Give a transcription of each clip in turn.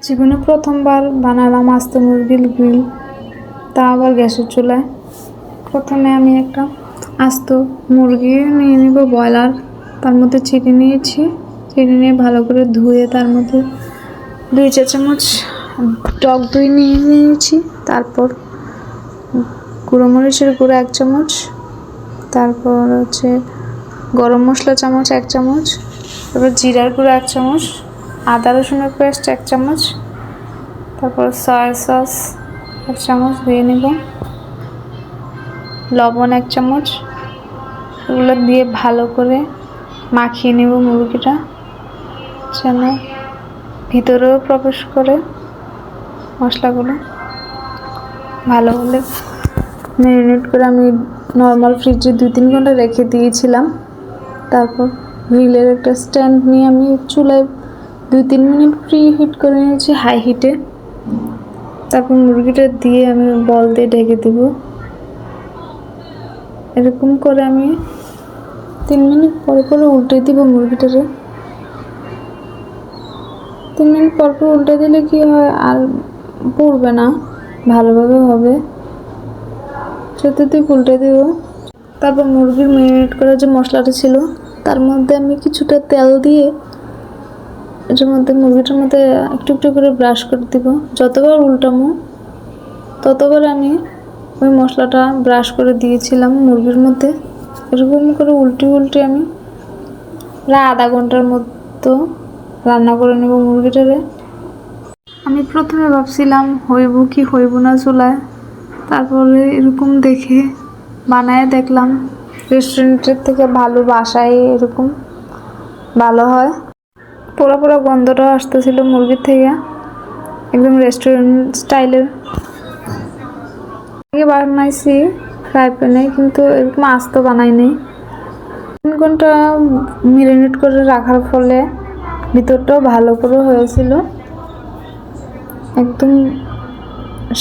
জীবনে প্রথমবার বানালাম আস্ত মুরগির গ্রিল, তা আবার গ্যাসের চুলায়। প্রথমে আমি একটা আস্ত মুরগি নিয়ে নিব ব্রয়লার, তার মধ্যে চিনি নিয়েছি। চিনি নিয়ে ভালো করে ধুয়ে তার মধ্যে 2 চা চামচ টক দই নিয়ে নিয়েছি। তারপর গুঁড়ো মরিচের গুঁড়ো 1 চামচ, তারপর হচ্ছে গরম মশলা চামচ 1 চামচ, তারপর জিরার গুঁড়ো 1 চামচ, আদা রসুনের পেস্ট 1 চামচ, তারপর সয়া সস 1 চামচ দিয়ে নেব, লবণ 1 চামচ। এগুলো দিয়ে ভালো করে মাখিয়ে নেব মুরগিটা, যেন ভিতরেও প্রবেশ করে মশলাগুলো। ভালো হলে ম্যারিনেট করে আমি নর্মাল ফ্রিজে 2-3 ঘন্টা রেখে দিয়েছিলাম। তারপর গ্রিলের একটা স্ট্যান্ড নিয়ে আমি চুলায় 2-3 মিনিট প্রি হিট করে নিয়েছি হাই হিটে। তারপর মুরগিটা দিয়ে আমি বল দিয়ে ঢেকে দেব। এরকম করে আমি 3 মিনিট পরে পরে উল্টে দিব মুরগিটারে। 3 মিনিট পর পর উল্টে দিলে কি হয়, আর পুড়বে না, ভালোভাবে হবে। চতুর্দিকে উল্টে দিব। তারপর মুরগির ম্যারিনেট করা যে মশলাটা ছিল তার মধ্যে আমি কিছুটা তেল দিয়ে এটার মধ্যে মুরগিটার মধ্যে একটু একটু করে ব্রাশ করে দিব। যতবার উল্টামো ততবার আমি ওই মশলাটা ব্রাশ করে দিয়েছিলাম মুরগির মধ্যে। এরকম করে উল্টে উল্টে আমি প্রায় আধা ঘন্টার মতো রান্না করে নেব মুরগিটারে। আমি প্রথমে ভাবছিলাম হইব কি হইব না চুলায়, তারপরে এরকম দেখে বানায় দেখলাম রেস্টুরেন্টের থেকে ভালো, বাসায় এরকম ভালো হয়। পোড়া পোড়া গন্ধটাও আসতেছিল মুরগির থেকে, একদম রেস্টুরেন্ট স্টাইলের। আগে বানাইছি ফ্রাই প্যানে, কিন্তু এরকম আস্ত বানাইনি। 3 ঘন্টা ম্যারিনেট করে রাখার ফলে ভিতরটাও ভালো করে হয়েছিল, একদম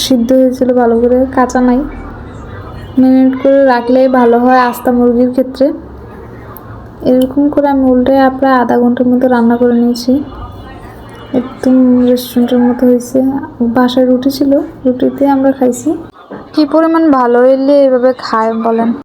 সিদ্ধ হয়েছিল ভালো করে, কাঁচা নাই। ম্যারিনেট করে রাখলেই ভালো হয় আস্তা মুরগির ক্ষেত্রে। এরকম করে আমি উল্টে প্রায় আধা ঘন্টার মতো রান্না করে নিয়েছি। একদম রেস্টুরেন্টের মতো হয়েছে। বাসায় রুটি ছিল, রুটিতে আমরা খাইছি। কি পরিমাণ ভালো হইলে এভাবে খায় বলেন।